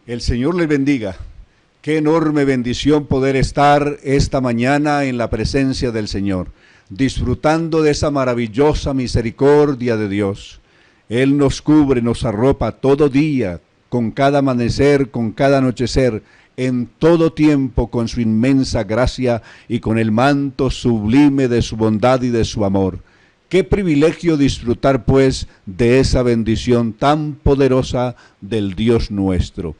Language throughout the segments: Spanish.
El Señor les bendiga. Qué enorme bendición poder estar esta mañana en la presencia del Señor, disfrutando de esa maravillosa misericordia de Dios. Él nos cubre, nos arropa todo día, con cada amanecer, con cada anochecer, en todo tiempo con su inmensa gracia y con el manto sublime de su bondad y de su amor. Qué privilegio disfrutar pues de esa bendición tan poderosa del Dios nuestro.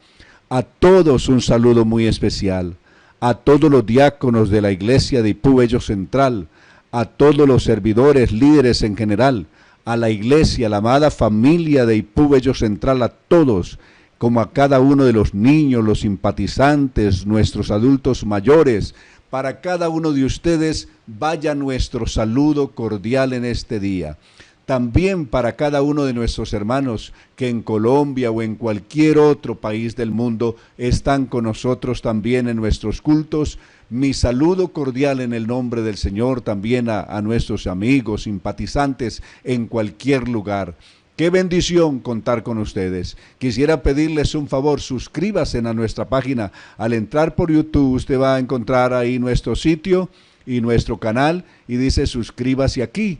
A todos un saludo muy especial, a todos los diáconos de la iglesia de Ipú Bello Central, a todos los servidores, líderes en general, a la iglesia, a la amada familia de Ipú Bello Central, a todos, como a cada uno de los niños, los simpatizantes, nuestros adultos mayores. Para cada uno de ustedes vaya nuestro saludo cordial en este día. También para cada uno de nuestros hermanos que en Colombia o en cualquier otro país del mundo están con nosotros también en nuestros cultos, mi saludo cordial en el nombre del Señor también a nuestros amigos, simpatizantes en cualquier lugar. Qué bendición contar con ustedes. Quisiera pedirles un favor, suscríbanse a nuestra página. Al entrar por YouTube usted va a encontrar ahí nuestro sitio y nuestro canal y dice suscríbase aquí.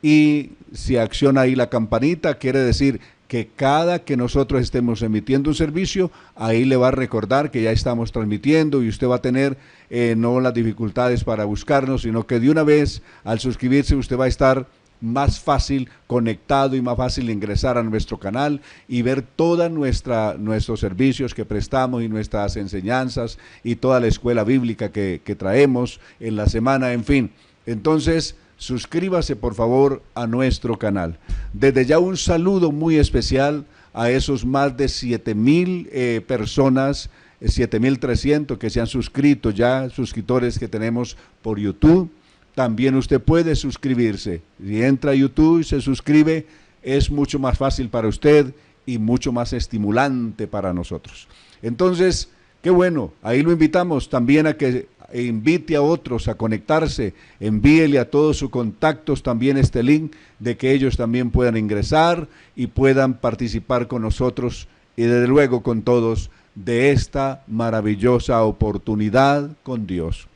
Y si acciona ahí la campanita, quiere decir que cada que nosotros estemos emitiendo un servicio, ahí le va a recordar que ya estamos transmitiendo y usted va a tener no las dificultades para buscarnos, sino que de una vez al suscribirse usted va a estar más fácil conectado y más fácil ingresar a nuestro canal y ver todos nuestros servicios que prestamos y nuestras enseñanzas y toda la escuela bíblica que traemos en la semana, en fin. Entonces, suscríbase por favor a nuestro canal. Desde ya un saludo muy especial a esos más de 7,000 personas, 7,300 que se han suscrito ya, suscriptores que tenemos por YouTube. También usted puede suscribirse. Si entra a YouTube y se suscribe, es mucho más fácil para usted y mucho más estimulante para nosotros. Entonces, qué bueno, ahí lo invitamos también a que invite a otros a conectarse, envíele a todos sus contactos también este link de que ellos también puedan ingresar y puedan participar con nosotros y desde luego con todos de esta maravillosa oportunidad con Dios.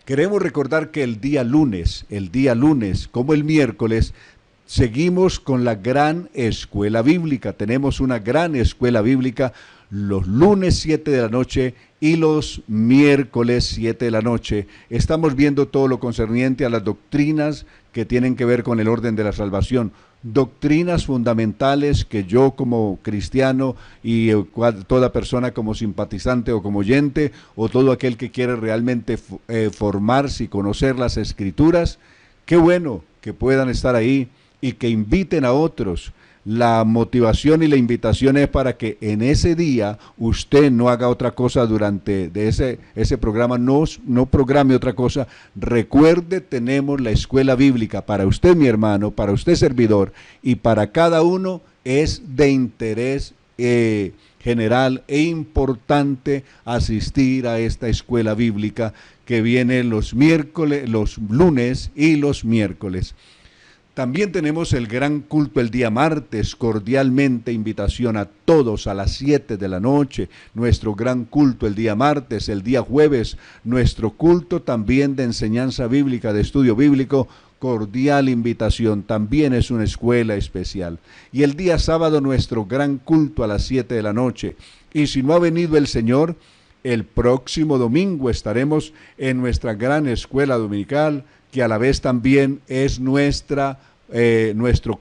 Queremos recordar que el día lunes, como el miércoles, seguimos con la gran escuela bíblica. Tenemos una gran escuela bíblica los lunes 7 de la noche y los miércoles 7 de la noche. Estamos viendo todo lo concerniente a las doctrinas que tienen que ver con el orden de la salvación. Doctrinas fundamentales que yo como cristiano y toda persona como simpatizante o como oyente o todo aquel que quiere realmente formarse y conocer las escrituras, qué bueno que puedan estar ahí y que inviten a otros. La motivación y la invitación es para que en ese día usted no haga otra cosa durante ese programa, no programe otra cosa. Recuerde, tenemos la escuela bíblica para usted, mi hermano, para usted, servidor, y para cada uno es de interés general e importante asistir a esta escuela bíblica que viene los lunes y los miércoles. También tenemos el gran culto el día martes, cordialmente invitación a todos a las 7 de la noche, nuestro gran culto el día martes, el día jueves, nuestro culto también de enseñanza bíblica, de estudio bíblico, cordial invitación, también es una escuela especial. Y el día sábado nuestro gran culto a las 7 de la noche. Y si no ha venido el Señor, el próximo domingo estaremos en nuestra gran escuela dominical, que a la vez también es nuestro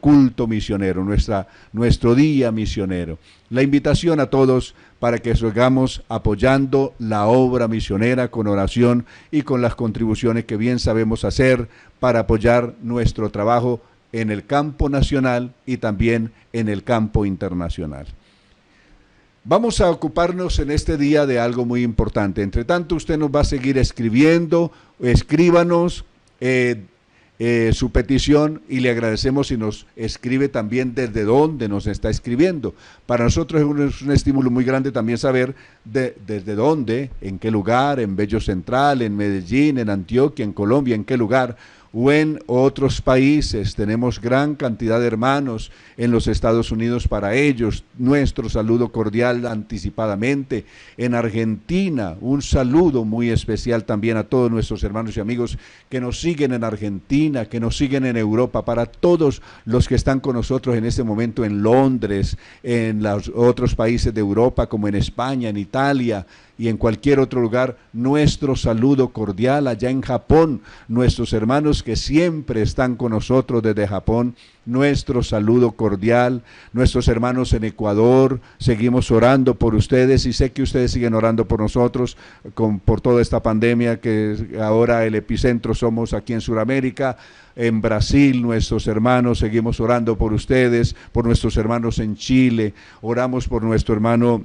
culto misionero, nuestro día misionero. La invitación a todos para que sigamos apoyando la obra misionera con oración y con las contribuciones que bien sabemos hacer para apoyar nuestro trabajo en el campo nacional y también en el campo internacional. Vamos a ocuparnos en este día de algo muy importante. Entre tanto, usted nos va a seguir escribiendo, escríbanos su petición y le agradecemos si nos escribe también desde dónde nos está escribiendo. Para nosotros es un estímulo muy grande también saber desde dónde, en qué lugar, en Bello Central, en Medellín, en Antioquia, en Colombia, en qué lugar o en otros países. Tenemos gran cantidad de hermanos en los Estados Unidos, para ellos nuestro saludo cordial anticipadamente. En Argentina, un saludo muy especial también a todos nuestros hermanos y amigos que nos siguen en Argentina, que nos siguen en Europa, para todos los que están con nosotros en este momento en Londres, en los otros países de Europa como en España, en Italia y en cualquier otro lugar, nuestro saludo cordial. Allá en Japón, nuestros hermanos que siempre están con nosotros desde Japón, nuestro saludo cordial. Nuestros hermanos en Ecuador, seguimos orando por ustedes y sé que ustedes siguen orando por nosotros por toda esta pandemia, que ahora el epicentro somos aquí en Sudamérica. En Brasil, nuestros hermanos, seguimos orando por ustedes, por nuestros hermanos en Chile. Oramos por nuestro hermano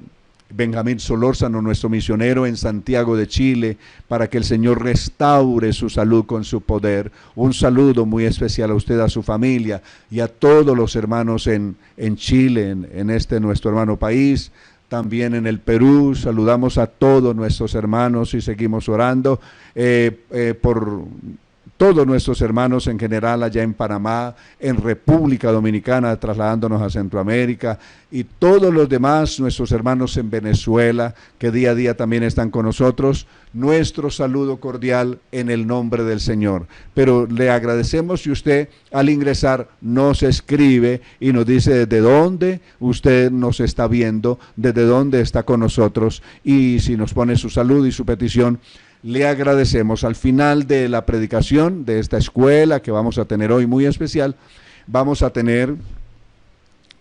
Benjamín Solórzano, nuestro misionero en Santiago de Chile, para que el Señor restaure su salud con su poder. Un saludo muy especial a usted, a su familia y a todos los hermanos en Chile, en este nuestro hermano país. También en el Perú, saludamos a todos nuestros hermanos y seguimos orando por todos nuestros hermanos en general allá en Panamá, en República Dominicana, trasladándonos a Centroamérica, y todos los demás, nuestros hermanos en Venezuela, que día a día también están con nosotros. Nuestro saludo cordial en el nombre del Señor. Pero le agradecemos si usted al ingresar nos escribe y nos dice desde dónde usted nos está viendo, desde dónde está con nosotros, y si nos pone su salud y su petición, le agradecemos. Al final de la predicación de esta escuela que vamos a tener hoy muy especial, vamos a tener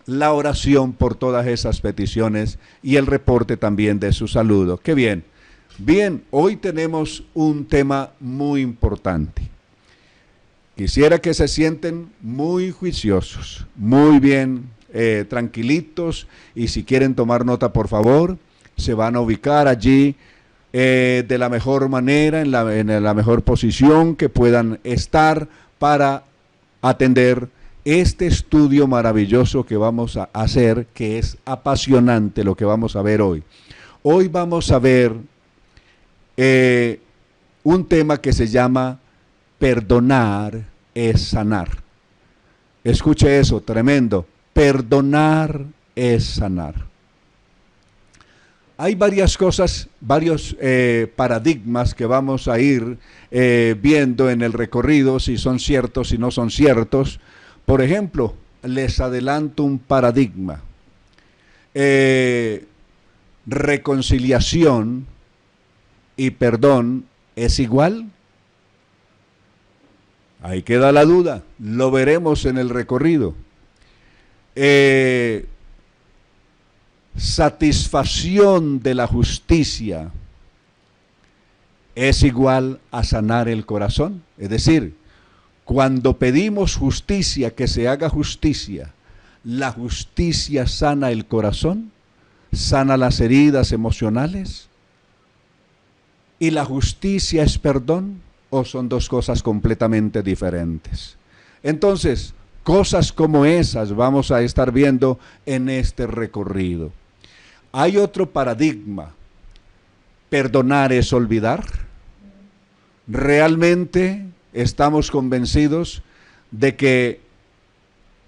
la oración por todas esas peticiones y el reporte también de su saludo. ¡Qué bien! Bien, hoy tenemos un tema muy importante. Quisiera que se sienten muy juiciosos, muy bien, tranquilitos, y si quieren tomar nota, por favor, se van a ubicar allí de la mejor manera, en la mejor posición que puedan estar para atender este estudio maravilloso que vamos a hacer, que es apasionante lo que vamos a ver hoy. Hoy vamos a ver un tema que se llama perdonar es sanar. Escuche eso, tremendo. Perdonar es sanar. Hay varias cosas, varios paradigmas que vamos a ir viendo en el recorrido, si son ciertos, si no son ciertos. Por ejemplo, les adelanto un paradigma. Reconciliación y perdón es igual. Ahí queda la duda, lo veremos en el recorrido. Satisfacción de la justicia es igual a sanar el corazón. Es decir, cuando pedimos justicia, que se haga justicia, la justicia sana el corazón, sana las heridas emocionales. ¿Y la justicia es perdón o son dos cosas completamente diferentes? Entonces, cosas como esas vamos a estar viendo en este recorrido. Hay otro paradigma. ¿Perdonar es olvidar? ¿Realmente estamos convencidos de que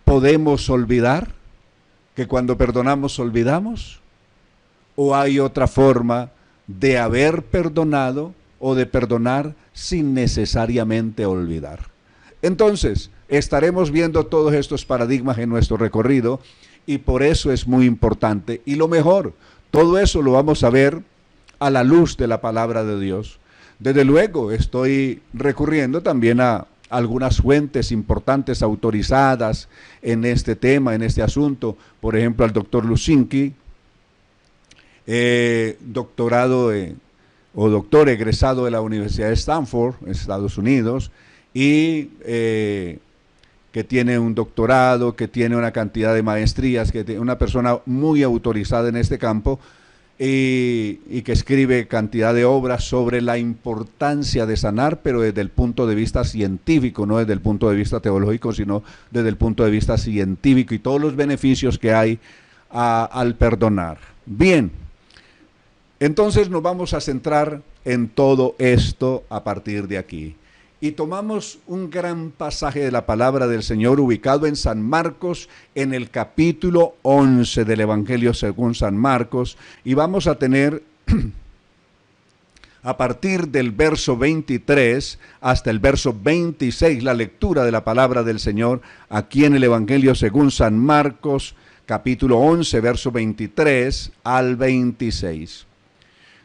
podemos olvidar? ¿Que cuando perdonamos olvidamos? ¿O hay otra forma de haber perdonado o de perdonar sin necesariamente olvidar? Entonces, estaremos viendo todos estos paradigmas en nuestro recorrido, y por eso es muy importante. Y lo mejor, todo eso lo vamos a ver a la luz de la palabra de Dios. Desde luego, estoy recurriendo también a algunas fuentes importantes autorizadas en este tema, en este asunto. Por ejemplo, al doctor Lusinski, doctor egresado de la Universidad de Stanford, en Estados Unidos, y que tiene un doctorado, que tiene una cantidad de maestrías, que tiene una persona muy autorizada en este campo, y que escribe cantidad de obras sobre la importancia de sanar, pero desde el punto de vista científico, no desde el punto de vista teológico, sino desde el punto de vista científico, y todos los beneficios que hay al perdonar. Bien, entonces nos vamos a centrar en todo esto a partir de aquí. y tomamos un gran pasaje de la palabra del Señor ubicado en San Marcos, en el capítulo 11 del Evangelio según San Marcos, y vamos a tener a partir del verso 23 hasta el verso 26 la lectura de la palabra del Señor aquí en el Evangelio según San Marcos, capítulo 11, verso 23 al 26.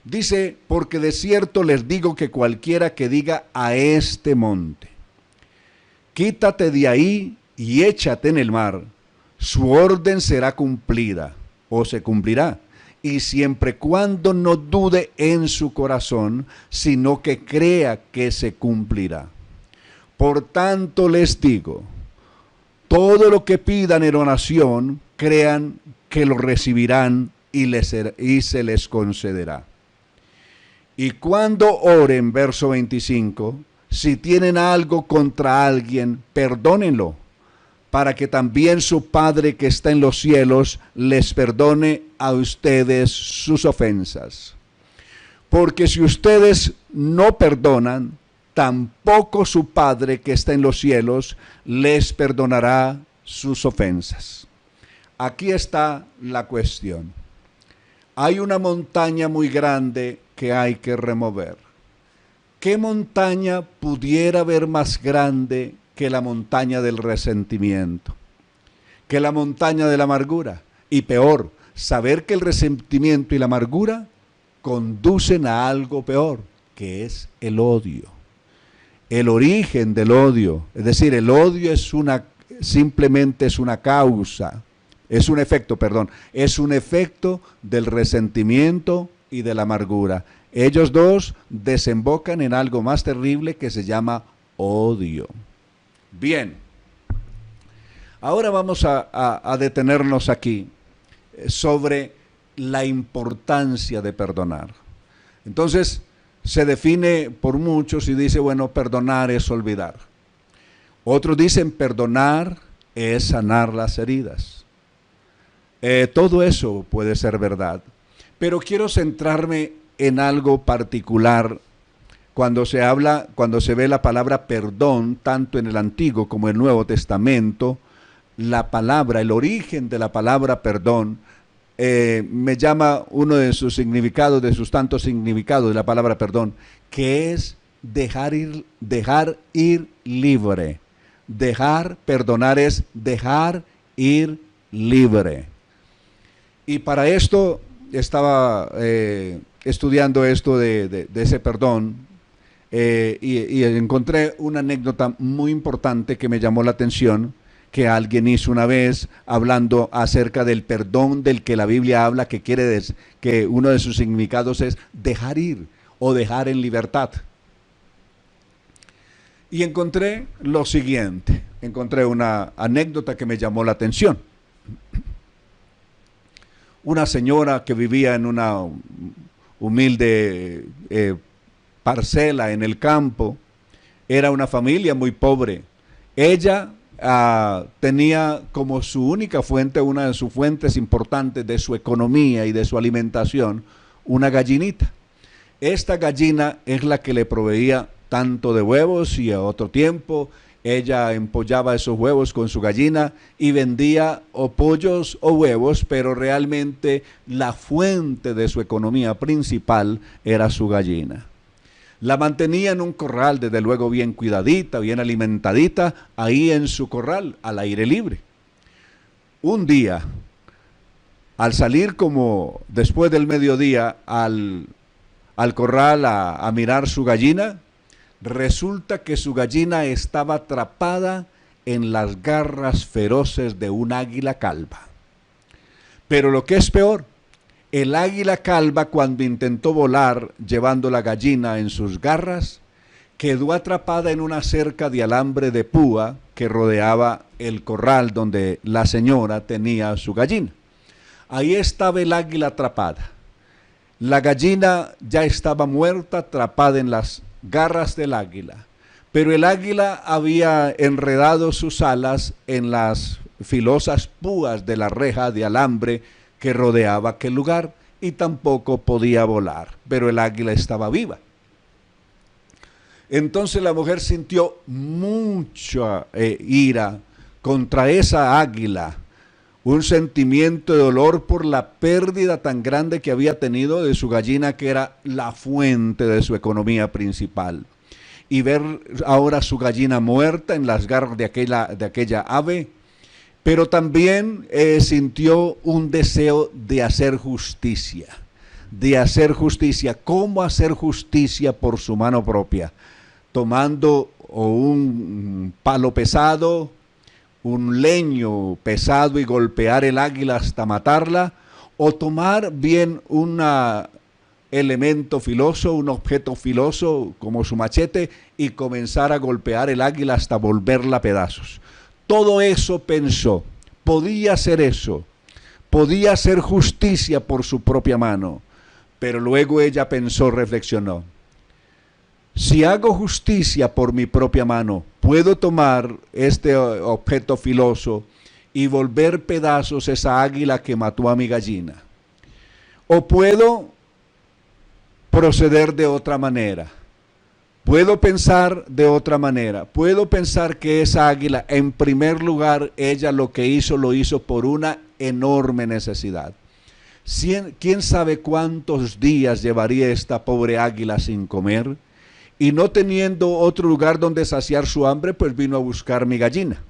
Dice, porque de cierto les digo que cualquiera que diga a este monte, quítate de ahí y échate en el mar, su orden será cumplida o se cumplirá, y siempre cuando no dude en su corazón, sino que crea que se cumplirá. Por tanto les digo, todo lo que pidan en oración, crean que lo recibirán y se les concederá. Y cuando oren, verso 25, si tienen algo contra alguien, perdónenlo, para que también su Padre que está en los cielos les perdone a ustedes sus ofensas. Porque si ustedes no perdonan, tampoco su Padre que está en los cielos les perdonará sus ofensas. Aquí está la cuestión. Hay una montaña muy grande que hay que remover. ¿Qué montaña pudiera haber más grande que la montaña del resentimiento? Que la montaña de la amargura. Y peor, saber que el resentimiento y la amargura conducen a algo peor, que es el odio. El origen del odio, es decir, el odio simplemente es una causa, es un efecto del resentimiento y de la amargura. Ellos dos desembocan en algo más terrible que se llama odio. Bien, ahora vamos a detenernos aquí sobre la importancia de perdonar. Entonces, se define por muchos y dice, bueno, perdonar es olvidar. Otros dicen perdonar es sanar las heridas. Todo eso puede ser verdad, pero quiero centrarme en algo particular cuando se ve la palabra perdón, tanto en el Antiguo como en el Nuevo Testamento. El origen de la palabra perdón, me llama uno de sus significados, de sus tantos significados de la palabra perdón, que es dejar ir libre. Perdonar es dejar ir libre. Y para esto estaba estudiando esto de ese perdón y encontré una anécdota muy importante que me llamó la atención, que alguien hizo una vez hablando acerca del perdón del que la Biblia habla, que quiere decir que uno de sus significados es dejar ir o dejar en libertad. Y encontré lo siguiente, encontré una anécdota que me llamó la atención. Una señora que vivía en una humilde parcela en el campo, era una familia muy pobre. Ella tenía como su única fuente, una de sus fuentes importantes de su economía y de su alimentación, una gallinita. Esta gallina es la que le proveía tanto de huevos, y a otro tiempo ella empollaba esos huevos con su gallina y vendía o pollos o huevos, pero realmente la fuente de su economía principal era su gallina. La mantenía en un corral, desde luego bien cuidadita, bien alimentadita, ahí en su corral, al aire libre. Un día, al salir como después del mediodía al corral a mirar su gallina, resulta que su gallina estaba atrapada en las garras feroces de un águila calva. Pero lo que es peor, el águila calva, cuando intentó volar llevando la gallina en sus garras, quedó atrapada en una cerca de alambre de púa que rodeaba el corral donde la señora tenía su gallina. Ahí estaba el águila atrapada. La gallina ya estaba muerta, atrapada en las garras del águila, pero el águila había enredado sus alas en las filosas púas de la reja de alambre que rodeaba aquel lugar y tampoco podía volar, pero el águila estaba viva. Entonces la mujer sintió mucha ira contra esa águila, un sentimiento de dolor por la pérdida tan grande que había tenido de su gallina, que era la fuente de su economía principal. Y ver ahora su gallina muerta en las garras de aquella ave, pero también sintió un deseo de hacer justicia. De hacer justicia. ¿Cómo hacer justicia por su mano propia? Tomando un palo pesado, un leño pesado y golpear el águila hasta matarla, o tomar bien un elemento filoso, un objeto filoso como su machete, y comenzar a golpear el águila hasta volverla a pedazos. Todo eso pensó, podía hacer eso, podía hacer justicia por su propia mano, pero luego ella pensó, reflexionó: si hago justicia por mi propia mano, puedo tomar este objeto filoso y volver pedazos esa águila que mató a mi gallina. O puedo proceder de otra manera. Puedo pensar de otra manera. Puedo pensar que esa águila, en primer lugar, ella lo que hizo, lo hizo por una enorme necesidad. ¿Quién sabe cuántos días llevaría esta pobre águila sin comer? Y no teniendo otro lugar donde saciar su hambre, pues vino a buscar mi gallina.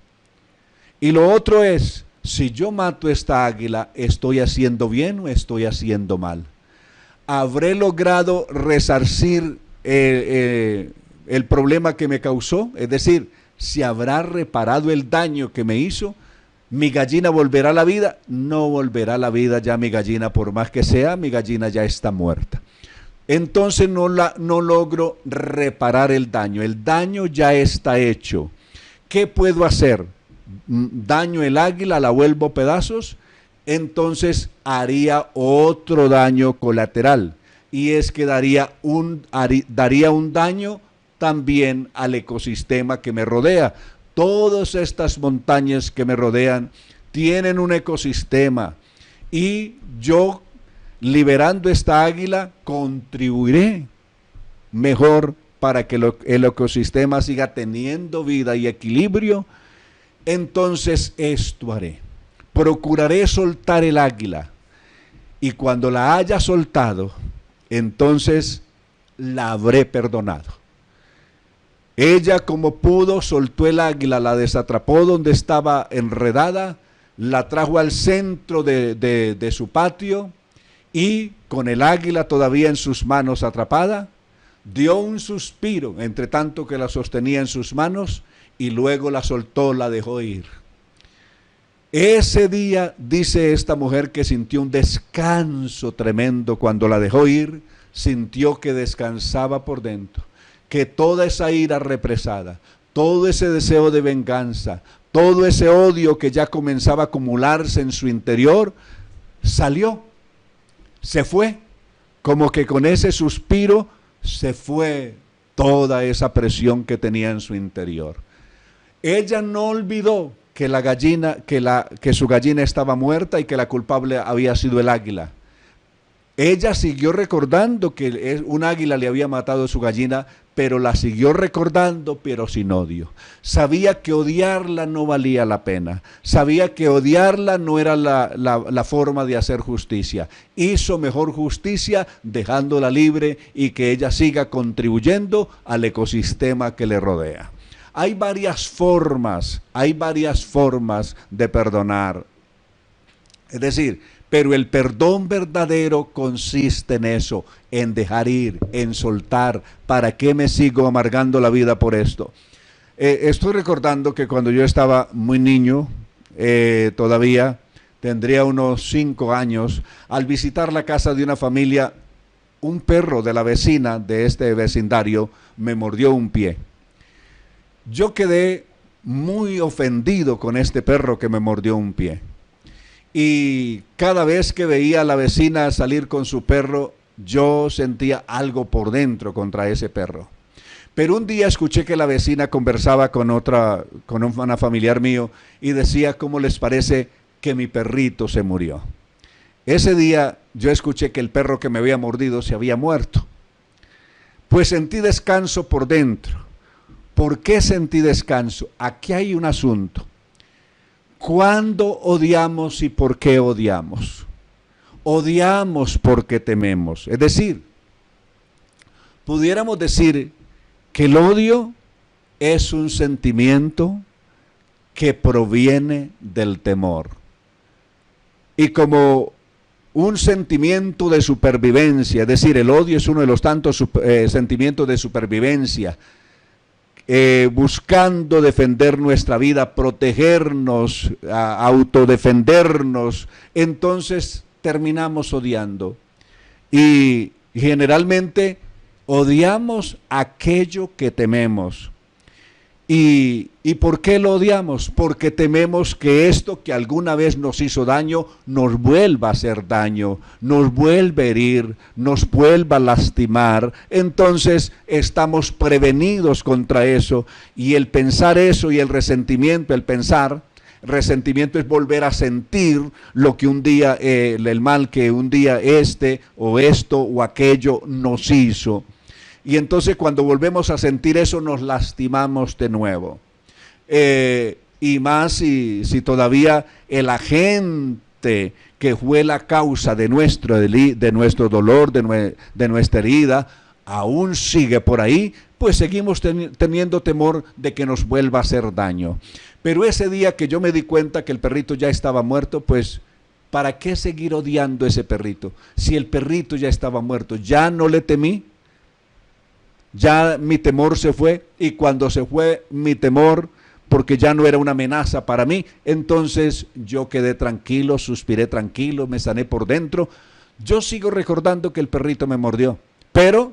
Y lo otro es, si yo mato esta águila, ¿estoy haciendo bien o estoy haciendo mal? ¿Habré logrado resarcir el problema que me causó? Es decir, ¿se habrá reparado el daño que me hizo? ¿Mi gallina volverá a la vida? No volverá a la vida ya mi gallina, por más que sea, mi gallina ya está muerta. Entonces no logro reparar el daño ya está hecho. ¿Qué puedo hacer? ¿Daño el águila, la vuelvo pedazos? Entonces haría otro daño colateral, y es que daría un daño también al ecosistema que me rodea. Todas estas montañas que me rodean tienen un ecosistema, y yo, liberando esta águila, contribuiré mejor para que el ecosistema siga teniendo vida y equilibrio. Entonces esto haré. Procuraré soltar el águila, y cuando la haya soltado, entonces la habré perdonado. Ella, como pudo, soltó el águila, la desatrapó donde estaba enredada, la trajo al centro de su patio, y con el águila todavía en sus manos atrapada, dio un suspiro, entre tanto que la sostenía en sus manos, y luego la soltó, la dejó ir. Ese día, dice esta mujer, que sintió un descanso tremendo cuando la dejó ir. Sintió que descansaba por dentro, que toda esa ira represada, todo ese deseo de venganza, todo ese odio que ya comenzaba a acumularse en su interior, salió, se fue, como que con ese suspiro se fue toda esa presión que tenía en su interior. Ella no olvidó que la gallina, que su gallina estaba muerta y que la culpable había sido el águila. Ella siguió recordando que un águila le había matado a su gallina, pero la siguió recordando, pero sin odio. Sabía que odiarla no valía la pena. Sabía que odiarla no era la forma de hacer justicia. Hizo mejor justicia dejándola libre y que ella siga contribuyendo al ecosistema que le rodea. Hay varias formas de perdonar. Es decir, pero el perdón verdadero consiste en eso, en dejar ir, en soltar. ¿Para qué me sigo amargando la vida por esto? Estoy recordando que cuando yo estaba muy niño, todavía tendría unos 5 años, al visitar la casa de una familia, un perro de la vecina de este vecindario me mordió un pie. Yo quedé muy ofendido con este perro que me mordió un pie. Y cada vez que veía a la vecina salir con su perro, yo sentía algo por dentro contra ese perro. Pero un día escuché que la vecina conversaba con una familiar mío y decía: ¿cómo les parece que mi perrito se murió? Ese día yo escuché que el perro que me había mordido se había muerto. pues sentí descanso por dentro. ¿Por qué sentí descanso? Aquí hay un asunto. ¿Cuándo odiamos y por qué odiamos? Odiamos porque tememos. Es decir, pudiéramos decir que el odio es un sentimiento que proviene del temor. Y como un sentimiento de supervivencia, es decir, el odio es uno de los tantos sentimientos de supervivencia, buscando defender nuestra vida, protegernos, autodefendernos, entonces terminamos odiando. Y generalmente odiamos aquello que tememos. ¿Y por qué lo odiamos? Porque tememos que esto que alguna vez nos hizo daño, nos vuelva a hacer daño, nos vuelva a herir, nos vuelva a lastimar. Entonces estamos prevenidos contra eso, y el pensar eso y el resentimiento, resentimiento es volver a sentir lo que un día, el mal que un día o esto o aquello nos hizo. Y entonces cuando volvemos a sentir eso nos lastimamos de nuevo. Y más si todavía el agente que fue la causa de nuestro dolor, de nuestra herida, aún sigue por ahí, pues seguimos teniendo temor de que nos vuelva a hacer daño. Pero ese día que yo me di cuenta que el perrito ya estaba muerto, pues ¿para qué seguir odiando a ese perrito? Si el perrito ya estaba muerto, ya no le temí. Ya mi temor se fue, y cuando se fue mi temor, porque ya no era una amenaza para mí, entonces yo quedé tranquilo, suspiré tranquilo, me sané por dentro. Yo sigo recordando que el perrito me mordió, pero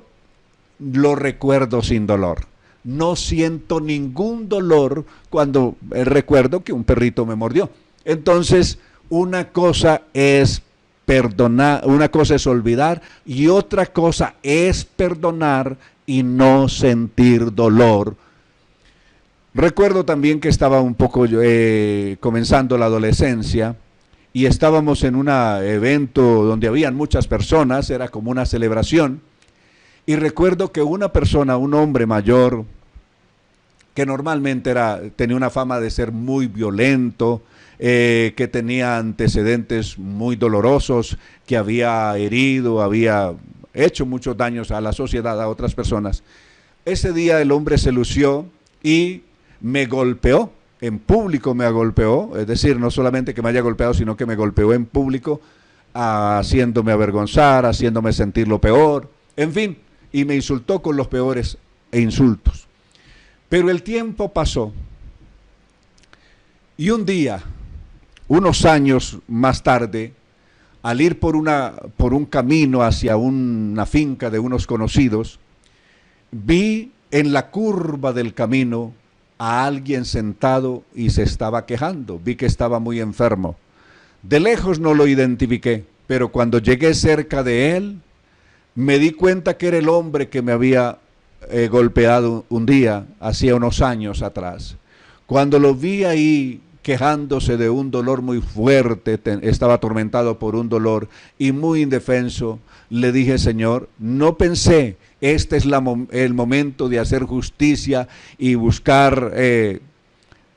lo recuerdo sin dolor. No siento ningún dolor cuando recuerdo que un perrito me mordió. Entonces, una cosa es perdonar, una cosa es olvidar, y otra cosa es perdonar y no sentir dolor. Recuerdo también que estaba un poco comenzando la adolescencia, y estábamos en un evento donde habían muchas personas, era como una celebración, y recuerdo que una persona, un hombre mayor, que normalmente tenía una fama de ser muy violento, que tenía antecedentes muy dolorosos, que había herido, había hecho muchos daños a la sociedad, a otras personas. Ese día el hombre se lució y me golpeó, en público me golpeó, es decir, no solamente que me haya golpeado, sino que me golpeó en público, haciéndome avergonzar, haciéndome sentir lo peor, en fin, y me insultó con los peores insultos. Pero el tiempo pasó, y un día, unos años más tarde, al ir por un camino hacia una finca de unos conocidos, vi en la curva del camino a alguien sentado y se estaba quejando. Vi que estaba muy enfermo. De lejos no lo identifiqué, pero cuando llegué cerca de él, me di cuenta que era el hombre que me había golpeado un día, hacía unos años atrás. Cuando lo vi ahí quejándose de un dolor muy fuerte, estaba atormentado por un dolor y muy indefenso, le dije: Señor, no pensé, este es el momento de hacer justicia y buscar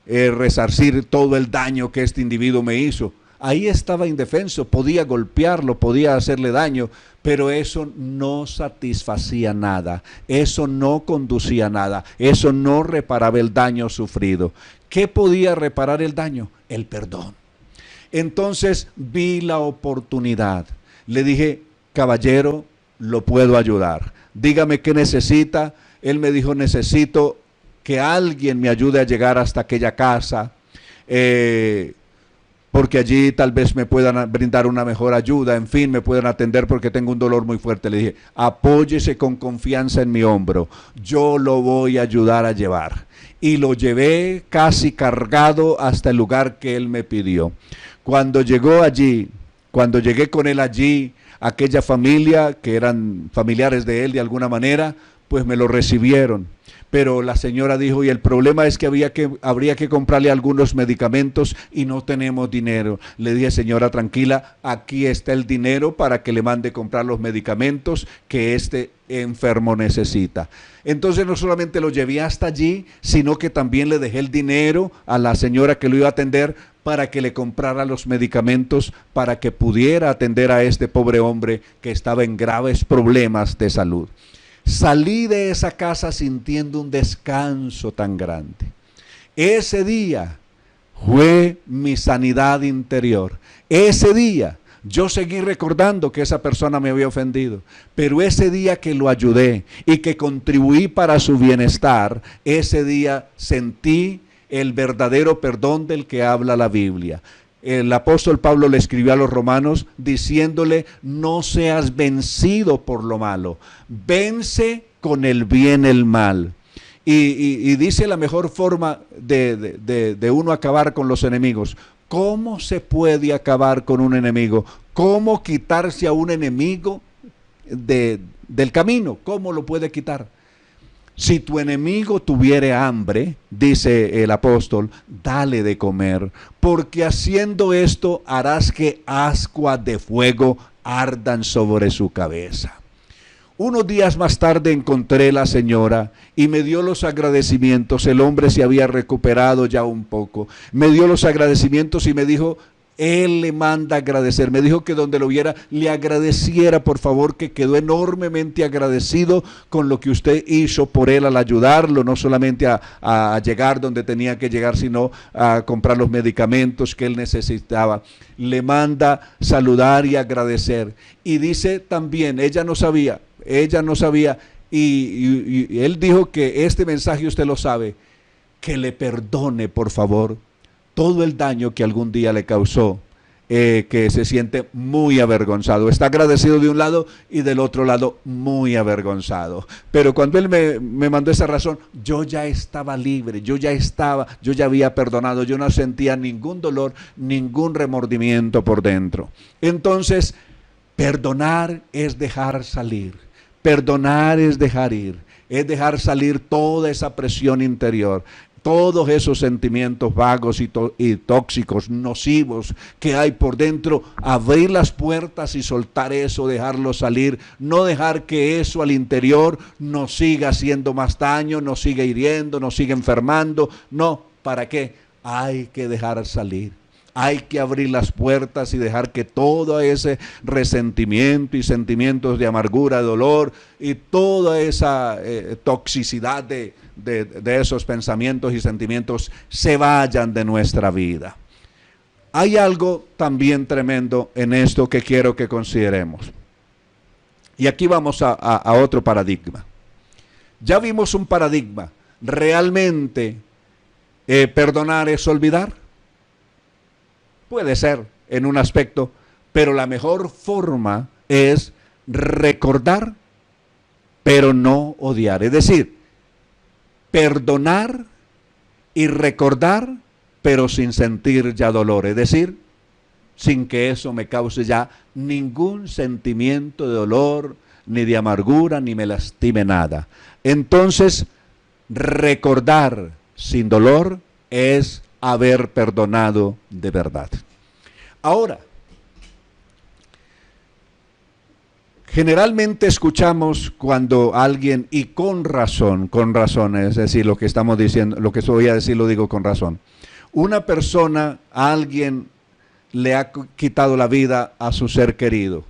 resarcir todo el daño que este individuo me hizo. Ahí estaba indefenso, podía golpearlo, podía hacerle daño, pero eso no satisfacía nada, eso no conducía a nada, eso no reparaba el daño sufrido. ¿Qué podía reparar el daño? El perdón. Entonces vi la oportunidad. Le dije: caballero, lo puedo ayudar. Dígame qué necesita. Él me dijo: necesito que alguien me ayude a llegar hasta aquella casa, porque allí tal vez me puedan brindar una mejor ayuda, en fin, me puedan atender porque tengo un dolor muy fuerte. Le dije: apóyese con confianza en mi hombro, yo lo voy a ayudar a llevar. Y lo llevé casi cargado hasta el lugar que él me pidió. Cuando llegué con él allí, aquella familia, que eran familiares de él de alguna manera, pues me lo recibieron. Pero la señora dijo, y el problema es que habría que comprarle algunos medicamentos y no tenemos dinero. Le dije, señora, tranquila, aquí está el dinero para que le mande comprar los medicamentos que este enfermo necesita. Entonces no solamente lo llevé hasta allí, sino que también le dejé el dinero a la señora que lo iba a atender para que le comprara los medicamentos para que pudiera atender a este pobre hombre que estaba en graves problemas de salud. Salí de esa casa sintiendo un descanso tan grande. Ese día fue mi sanidad interior. Ese día yo seguí recordando que esa persona me había ofendido, pero ese día que lo ayudé y que contribuí para su bienestar, ese día sentí el verdadero perdón del que habla la Biblia. El apóstol Pablo le escribió a los romanos diciéndole, no seas vencido por lo malo, vence con el bien el mal. Y dice la mejor forma de uno acabar con los enemigos. ¿Cómo se puede acabar con un enemigo? ¿Cómo quitarse a un enemigo del camino? ¿Cómo lo puede quitar? Si tu enemigo tuviere hambre, dice el apóstol, dale de comer, porque haciendo esto harás que ascuas de fuego ardan sobre su cabeza. Unos días más tarde encontré a la señora y me dio los agradecimientos. El hombre se había recuperado ya un poco. Me dio los agradecimientos y me dijo, él le manda agradecer. Me dijo que donde lo viera le agradeciera, por favor, que quedó enormemente agradecido con lo que usted hizo por él al ayudarlo, no solamente a llegar donde tenía que llegar, sino a comprar los medicamentos que él necesitaba. Le manda saludar y agradecer. Y dice también, ella no sabía, y él dijo que este mensaje usted lo sabe, que le perdone, por favor, todo el daño que algún día le causó, que se siente muy avergonzado. Está agradecido de un lado y del otro lado muy avergonzado. Pero cuando él me mandó esa razón, yo ya estaba libre, yo ya había perdonado, yo no sentía ningún dolor, ningún remordimiento por dentro. Entonces, perdonar es dejar salir, perdonar es dejar ir, es dejar salir toda esa presión interior. Todos esos sentimientos vagos y tóxicos, nocivos que hay por dentro, abrir las puertas y soltar eso, dejarlo salir, no dejar que eso al interior nos siga haciendo más daño, nos siga hiriendo, nos siga enfermando. No, ¿para qué? Hay que dejar salir. Hay que abrir las puertas y dejar que todo ese resentimiento y sentimientos de amargura, de dolor y toda esa toxicidad de esos pensamientos y sentimientos se vayan de nuestra vida. Hay algo también tremendo en esto que quiero que consideremos. Y aquí vamos a otro paradigma. Ya vimos un paradigma. ¿Realmente perdonar es olvidar? Puede ser en un aspecto, pero la mejor forma es recordar, pero no odiar. Es decir, perdonar y recordar, pero sin sentir ya dolor. Es decir, sin que eso me cause ya ningún sentimiento de dolor, ni de amargura, ni me lastime nada. Entonces, recordar sin dolor es haber perdonado de verdad. Ahora, generalmente escuchamos cuando alguien, y con razón, es decir, lo que estamos diciendo, lo que voy a decir lo digo con razón. Una persona, alguien le ha quitado la vida a su ser querido,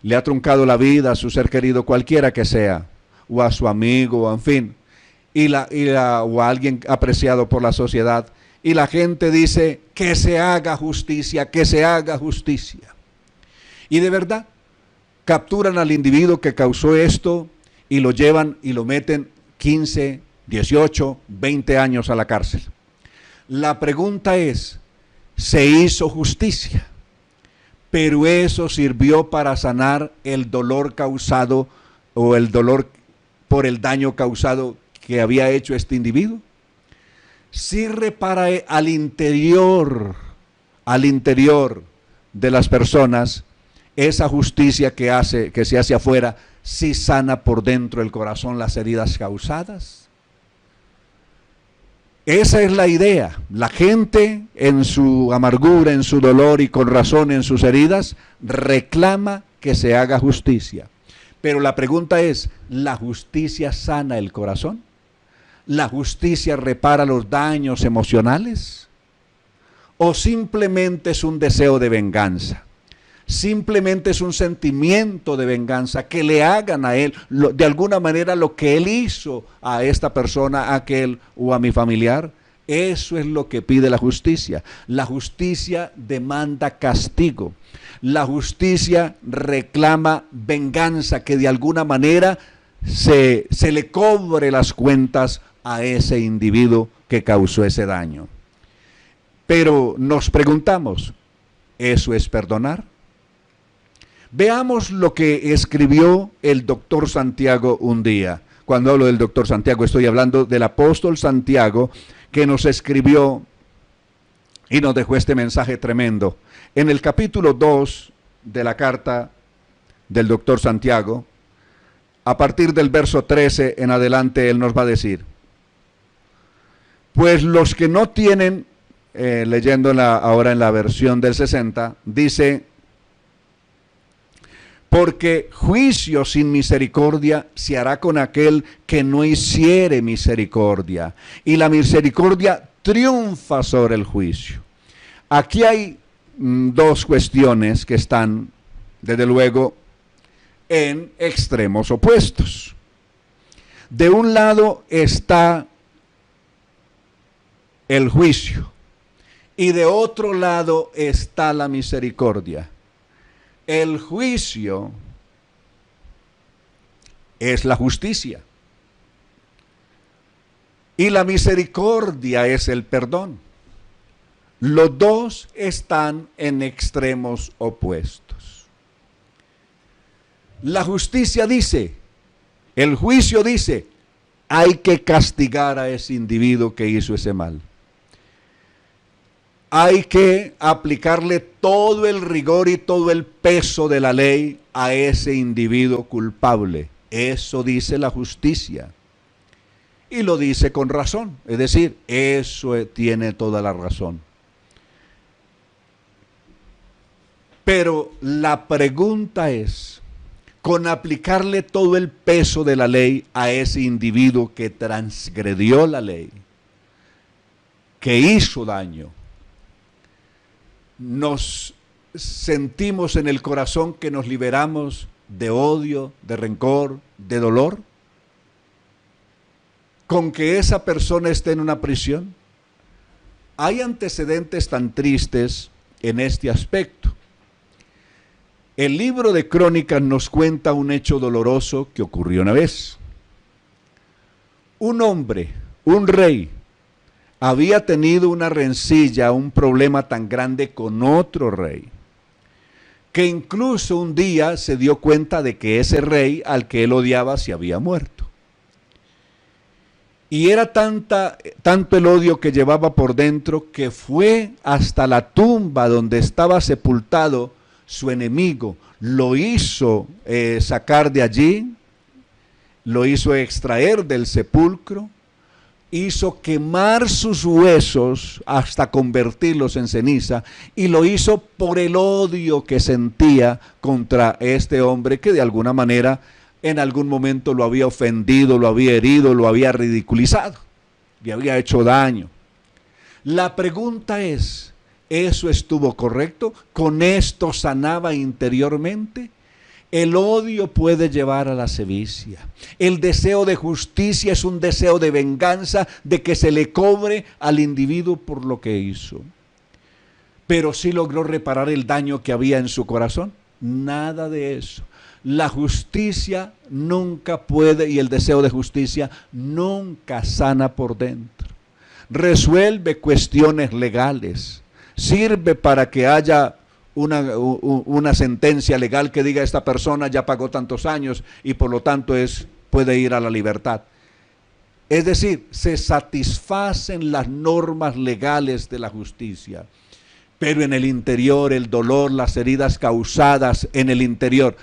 le ha truncado la vida a su ser querido, cualquiera que sea, o a su amigo, o en fin, o a alguien apreciado por la sociedad. Y la gente dice, que se haga justicia, que se haga justicia. Y de verdad, capturan al individuo que causó esto y lo llevan y lo meten 15, 18, 20 años a la cárcel. La pregunta es, ¿se hizo justicia? Pero eso sirvió para sanar el dolor causado o el dolor por el daño causado que había hecho este individuo. Sirve para al interior de las personas, esa justicia que se hace afuera, si sana por dentro el corazón las heridas causadas. Esa es la idea. La gente en su amargura, en su dolor y con razón en sus heridas, reclama que se haga justicia. Pero la pregunta es, ¿la justicia sana el corazón? ¿La justicia repara los daños emocionales? ¿O simplemente es un deseo de venganza? Simplemente es un sentimiento de venganza, que le hagan a él de alguna manera lo que él hizo a esta persona, a aquel o a mi familiar. Eso es lo que pide la justicia. La justicia demanda castigo. La justicia reclama venganza, que de alguna manera se le cobre las cuentas a ese individuo que causó ese daño. Pero nos preguntamos, ¿eso es perdonar? Veamos lo que escribió el doctor Santiago un día. Cuando hablo del doctor Santiago, estoy hablando del apóstol Santiago, que nos escribió y nos dejó este mensaje tremendo. En el capítulo 2 de la carta del doctor Santiago, a partir del verso 13 en adelante, él nos va a decir: pues los que no tienen, leyendo ahora en la versión del 60, dice: porque juicio sin misericordia se hará con aquel que no hiciere misericordia, y la misericordia triunfa sobre el juicio. Aquí hay dos cuestiones que están, desde luego, en extremos opuestos. De un lado está el juicio, y de otro lado está la misericordia. El juicio es la justicia y la misericordia es el perdón. Los dos están en extremos opuestos. La justicia dice, el juicio dice, hay que castigar a ese individuo que hizo ese mal. Hay que aplicarle todo el rigor y todo el peso de la ley a ese individuo culpable. Eso dice la justicia. Y lo dice con razón. Es decir, eso tiene toda la razón. Pero la pregunta es, con aplicarle todo el peso de la ley a ese individuo que transgredió la ley, que hizo daño, nos sentimos en el corazón que nos liberamos de odio, de rencor, de dolor, con que esa persona esté en una prisión. Hay antecedentes tan tristes en este aspecto. El libro de Crónicas nos cuenta un hecho doloroso que ocurrió una vez. Un hombre, un rey, había tenido una rencilla, un problema tan grande con otro rey, que incluso un día se dio cuenta de que ese rey al que él odiaba se había muerto. Y era tanto el odio que llevaba por dentro que fue hasta la tumba donde estaba sepultado su enemigo, lo hizo sacar de allí, lo hizo extraer del sepulcro, hizo quemar sus huesos hasta convertirlos en ceniza, y lo hizo por el odio que sentía contra este hombre que de alguna manera en algún momento lo había ofendido, lo había herido, lo había ridiculizado, le había hecho daño. La pregunta es, ¿eso estuvo correcto? ¿Con esto sanaba interiormente? El odio puede llevar a la sevicia. El deseo de justicia es un deseo de venganza, de que se le cobre al individuo por lo que hizo. Pero ¿sí logró reparar el daño que había en su corazón? Nada de eso. La justicia nunca puede, y el deseo de justicia nunca sana por dentro. Resuelve cuestiones legales. Sirve para que haya una sentencia legal que diga esta persona ya pagó tantos años y por lo tanto puede ir a la libertad. Es decir, se satisfacen las normas legales de la justicia, pero en el interior el dolor, las heridas causadas en el interior,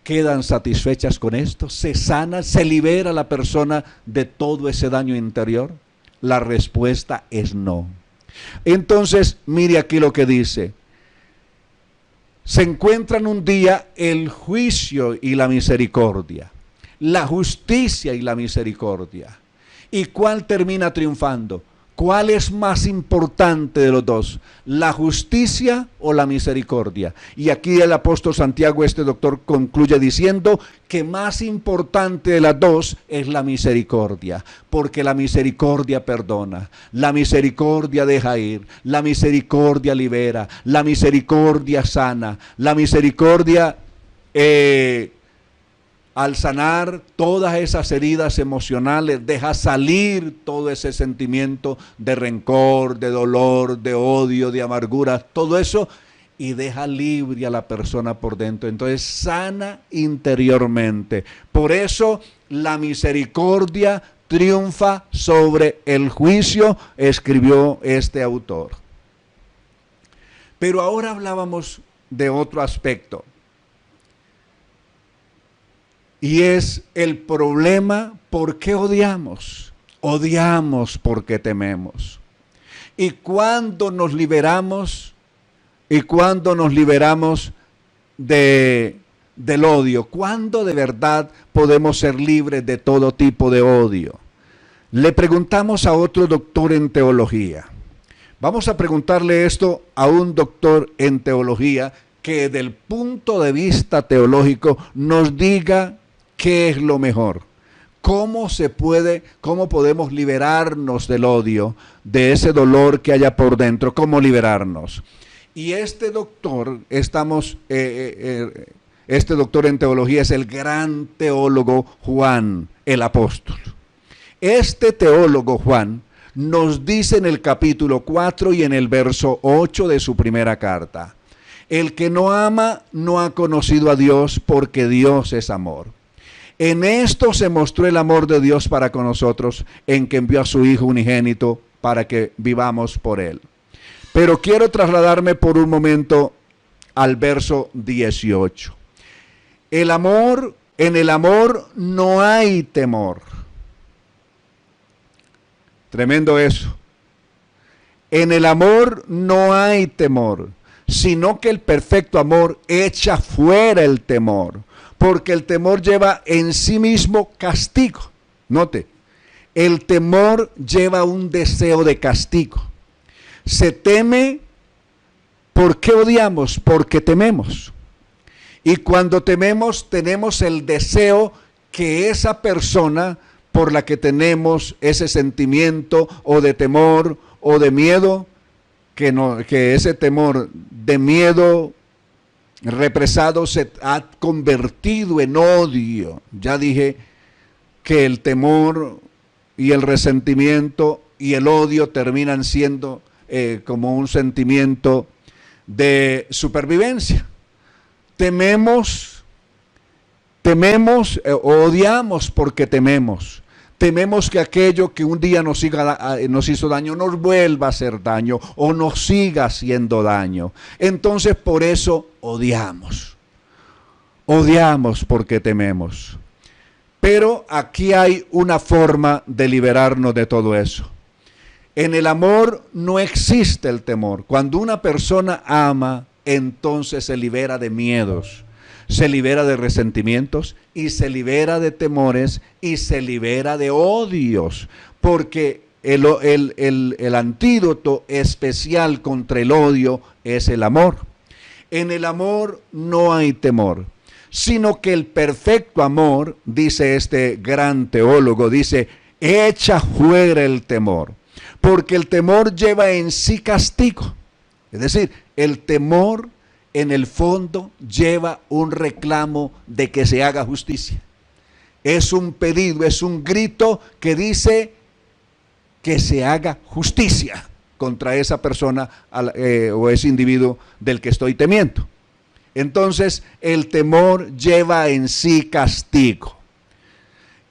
quedan satisfechas con esto? ¿Se sana, se libera la persona de todo ese daño interior? La respuesta es no. Entonces, mire aquí lo que dice. Se encuentran un día el juicio y la misericordia, la justicia y la misericordia. ¿Y cuál termina triunfando? ¿Cuál es más importante de los dos? ¿La justicia o la misericordia? Y aquí el apóstol Santiago, este doctor, concluye diciendo que más importante de las dos es la misericordia, porque la misericordia perdona, la misericordia deja ir, la misericordia libera, la misericordia sana, la misericordia al sanar todas esas heridas emocionales, deja salir todo ese sentimiento de rencor, de dolor, de odio, de amargura, todo eso, y deja libre a la persona por dentro. Entonces sana interiormente. Por eso la misericordia triunfa sobre el juicio, escribió este autor. Pero ahora hablábamos de otro aspecto. Y es el problema, ¿por qué odiamos? Odiamos porque tememos. Y cuando nos liberamos, del odio, ¿cuándo de verdad podemos ser libres de todo tipo de odio? Le preguntamos a otro doctor en teología. Vamos a preguntarle esto a un doctor en teología que del punto de vista teológico nos diga ¿qué es lo mejor? ¿Cómo podemos liberarnos del odio, de ese dolor que haya por dentro? ¿Cómo liberarnos? Y este doctor, este doctor en teología es el gran teólogo Juan, el apóstol. Este teólogo Juan nos dice en el capítulo 4 y en el verso 8 de su primera carta: el que no ama no ha conocido a Dios, porque Dios es amor. En esto se mostró el amor de Dios para con nosotros, en que envió a su Hijo unigénito para que vivamos por Él. Pero quiero trasladarme por un momento al verso 18. En el amor no hay temor. Tremendo eso. En el amor no hay temor, sino que el perfecto amor echa fuera el temor. Porque el temor lleva en sí mismo castigo. Note, el temor lleva un deseo de castigo. Se teme, ¿por qué odiamos? Porque tememos. Y cuando tememos, tenemos el deseo que esa persona por la que tenemos ese sentimiento o de temor o de miedo, que ese temor de miedo represado se ha convertido en odio. Ya dije que el temor y el resentimiento y el odio terminan siendo como un sentimiento de supervivencia. Tememos, odiamos porque tememos. Tememos que aquello que un día nos hizo daño nos vuelva a hacer daño o nos siga haciendo daño. Entonces por eso odiamos. Odiamos porque tememos. Pero aquí hay una forma de liberarnos de todo eso. En el amor no existe el temor. Cuando una persona ama, entonces se libera de miedos, se libera de resentimientos y se libera de temores y se libera de odios, porque el antídoto especial contra el odio es el amor. En el amor no hay temor, sino que el perfecto amor, dice este gran teólogo, dice, echa fuera el temor, porque el temor lleva en sí castigo. Es decir, el temor en el fondo lleva un reclamo de que se haga justicia. Es un pedido, es un grito que dice que se haga justicia contra esa persona o ese individuo del que estoy temiendo. Entonces, el temor lleva en sí castigo.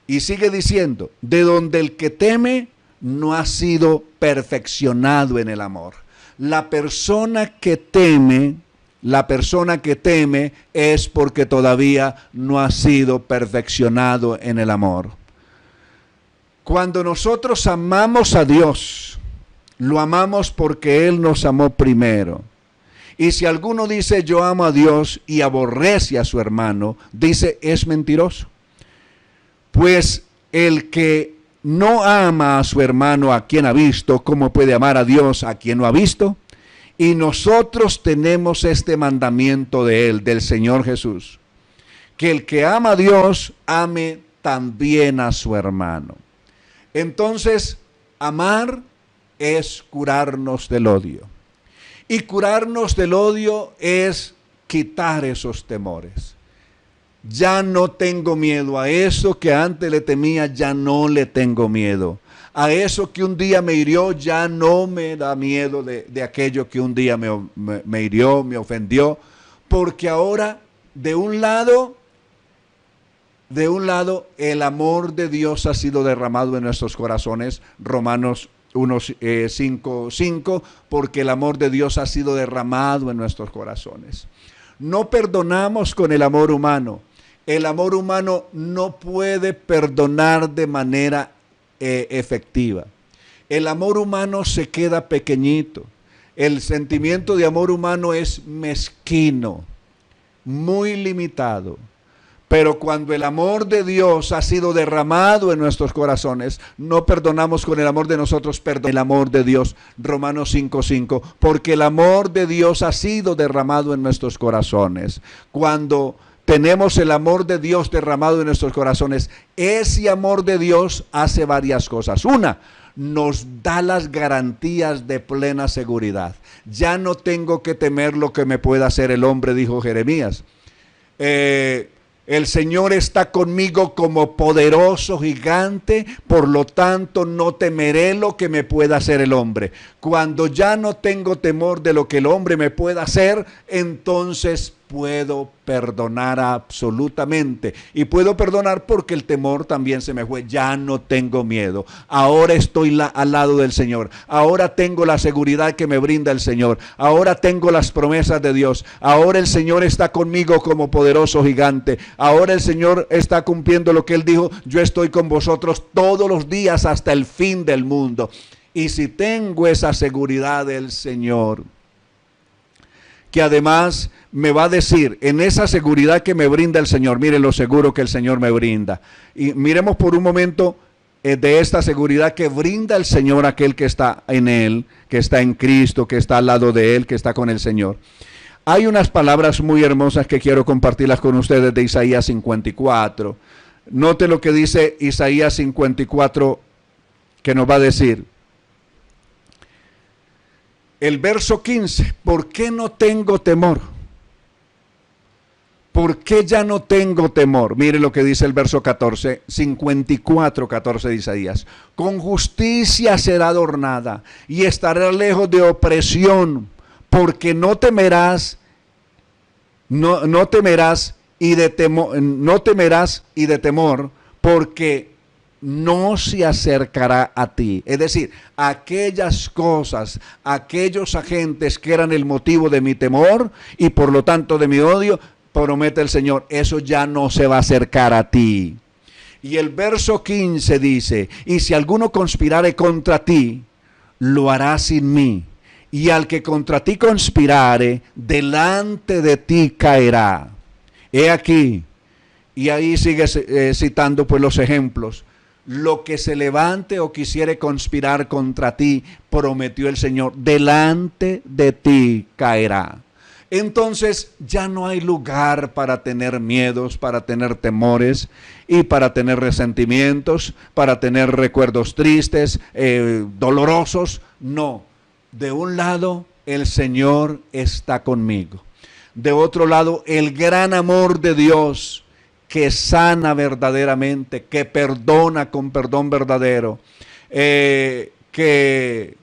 Y sigue diciendo, de donde el que teme no ha sido perfeccionado en el amor. La persona que teme La persona que teme es porque todavía no ha sido perfeccionado en el amor. Cuando nosotros amamos a Dios, lo amamos porque Él nos amó primero. Y si alguno dice yo amo a Dios y aborrece a su hermano, dice es mentiroso. Pues el que no ama a su hermano a quien ha visto, ¿cómo puede amar a Dios a quien no ha visto? Y nosotros tenemos este mandamiento de Él, del Señor Jesús, que el que ama a Dios, ame también a su hermano. Entonces, amar es curarnos del odio. Y curarnos del odio es quitar esos temores. Ya no tengo miedo a eso que antes le temía, ya no le tengo miedo. A eso que un día me hirió, ya no me da miedo de aquello que un día me hirió, me ofendió. Porque ahora, de un lado, el amor de Dios ha sido derramado en nuestros corazones. Romanos 5:5, porque el amor de Dios ha sido derramado en nuestros corazones. No perdonamos con el amor humano. El amor humano no puede perdonar de manera efectiva. El amor humano se queda pequeñito. El sentimiento de amor humano es mezquino, muy limitado. Pero cuando el amor de Dios ha sido derramado en nuestros corazones, no perdonamos con el amor de nosotros, perdón, el amor de Dios. Romanos 5:5, porque el amor de Dios ha sido derramado en nuestros corazones. Cuando tenemos el amor de Dios derramado en nuestros corazones, ese amor de Dios hace varias cosas. Una, nos da las garantías de plena seguridad. Ya no tengo que temer lo que me pueda hacer el hombre, dijo Jeremías. El Señor está conmigo como poderoso gigante, por lo tanto no temeré lo que me pueda hacer el hombre. Cuando ya no tengo temor de lo que el hombre me pueda hacer, entonces puedo perdonar absolutamente. Y puedo perdonar porque el temor también se me fue. Ya no tengo miedo. Ahora estoy al lado del Señor. Ahora tengo la seguridad que me brinda el Señor. Ahora tengo las promesas de Dios. Ahora el Señor está conmigo como poderoso gigante. Ahora el Señor está cumpliendo lo que Él dijo. Yo estoy con vosotros todos los días hasta el fin del mundo. Y si tengo esa seguridad del Señor, que además me va a decir, en esa seguridad que me brinda el Señor, mire lo seguro que el Señor me brinda. Y miremos por un momento de esta seguridad que brinda el Señor a aquel que está en Él, que está en Cristo, que está al lado de Él, que está con el Señor. Hay unas palabras muy hermosas que quiero compartirlas con ustedes de Isaías 54. Note lo que dice Isaías 54, que nos va a decir. El verso 15, ¿por qué no tengo temor? ¿Por qué ya no tengo temor? Mire lo que dice el verso 14, 54:14 de Isaías. Con justicia será adornada y estará lejos de opresión, porque no temerás y de temor, porque no se acercará a ti. Es decir, aquellas cosas, aquellos agentes que eran el motivo de mi temor y por lo tanto de mi odio, promete el Señor, eso ya no se va a acercar a ti. Y el verso 15 dice, y si alguno conspirare contra ti, lo hará sin mí. Y al que contra ti conspirare, delante de ti caerá. He aquí, y ahí sigue citando pues los ejemplos. Lo que se levante o quisiere conspirar contra ti, prometió el Señor, delante de ti caerá. Entonces ya no hay lugar para tener miedos, para tener temores y para tener resentimientos, para tener recuerdos tristes, dolorosos. No, de un lado el Señor está conmigo. De otro lado, el gran amor de Dios que sana verdaderamente, que perdona con perdón verdadero, que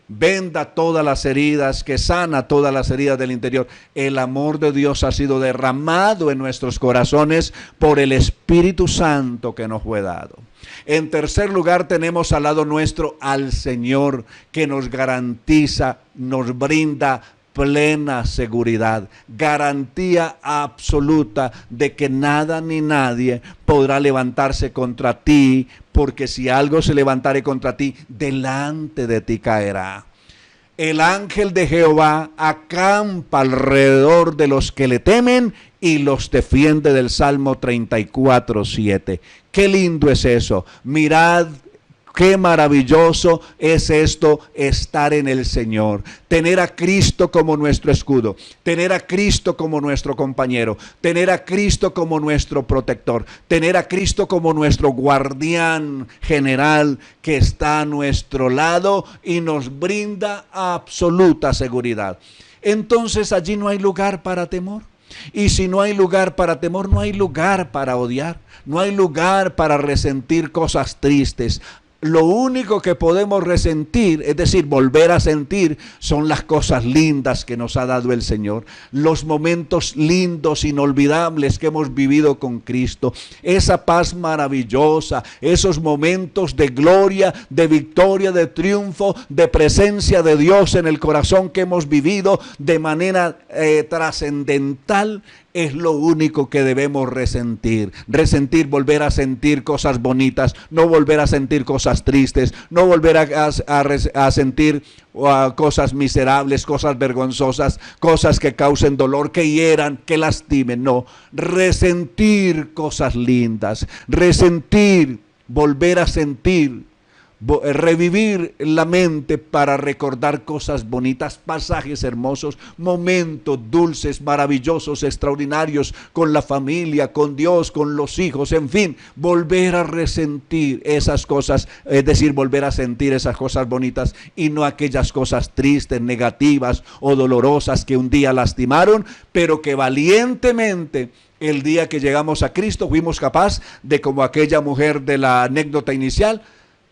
venda todas las heridas, que sana todas las heridas del interior. El amor de Dios ha sido derramado en nuestros corazones por el Espíritu Santo que nos fue dado. En tercer lugar, tenemos al lado nuestro al Señor, que nos garantiza, nos brinda plena seguridad, garantía absoluta de que nada ni nadie podrá levantarse contra ti, porque si algo se levantare contra ti, delante de ti caerá. El ángel de Jehová acampa alrededor de los que le temen y los defiende, del Salmo 34:7. Qué lindo es eso. Mirad, qué maravilloso es esto, estar en el Señor, tener a Cristo como nuestro escudo, tener a Cristo como nuestro compañero, tener a Cristo como nuestro protector, tener a Cristo como nuestro guardián general que está a nuestro lado y nos brinda absoluta seguridad. Entonces allí no hay lugar para temor. Y si no hay lugar para temor, no hay lugar para odiar, no hay lugar para resentir cosas tristes. Lo único que podemos resentir, es decir, volver a sentir, son las cosas lindas que nos ha dado el Señor, los momentos lindos, inolvidables que hemos vivido con Cristo, esa paz maravillosa, esos momentos de gloria, de victoria, de triunfo, de presencia de Dios en el corazón que hemos vivido de manera trascendental. Es lo único que debemos resentir, volver a sentir cosas bonitas, no volver a sentir cosas tristes, no volver a sentir cosas miserables, cosas vergonzosas, cosas que causen dolor, que hieran, que lastimen. No, resentir cosas lindas, volver a sentir, revivir la mente para recordar cosas bonitas, pasajes hermosos, momentos dulces, maravillosos, extraordinarios con la familia, con Dios, con los hijos, en fin, volver a resentir esas cosas, es decir, volver a sentir esas cosas bonitas y no aquellas cosas tristes, negativas o dolorosas que un día lastimaron, pero que valientemente el día que llegamos a Cristo fuimos capaces de, como aquella mujer de la anécdota inicial,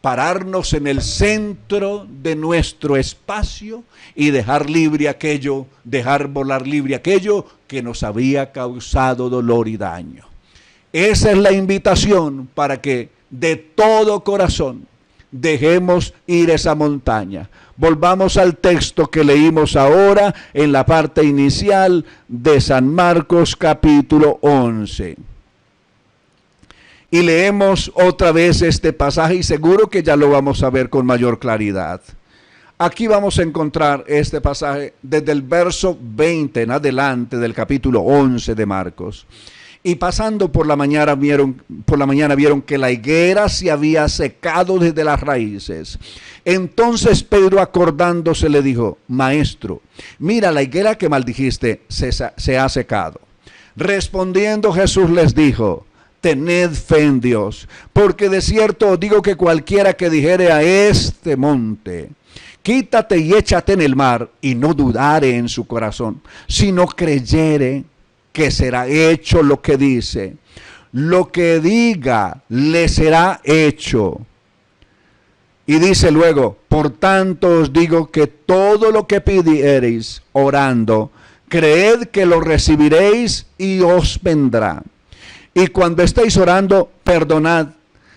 pararnos en el centro de nuestro espacio y dejar volar libre aquello que nos había causado dolor y daño. Esa es la invitación para que de todo corazón dejemos ir esa montaña. Volvamos al texto que leímos ahora en la parte inicial de San Marcos capítulo 11. Y leemos otra vez este pasaje y seguro que ya lo vamos a ver con mayor claridad. Aquí vamos a encontrar este pasaje desde el verso 20 en adelante del capítulo 11 de Marcos. Y pasando por la mañana vieron que la higuera se había secado desde las raíces. Entonces Pedro, acordándose, le dijo: Maestro, mira, la higuera que maldijiste se ha secado. Respondiendo Jesús les dijo: Tened fe en Dios, porque de cierto os digo que cualquiera que dijere a este monte: quítate y échate en el mar, y no dudare en su corazón, sino creyere que será hecho lo que dice, lo que diga le será hecho. Y dice luego: por tanto os digo que todo lo que pidiereis orando, creed que lo recibiréis y os vendrá. Y cuando estéis orando, perdonad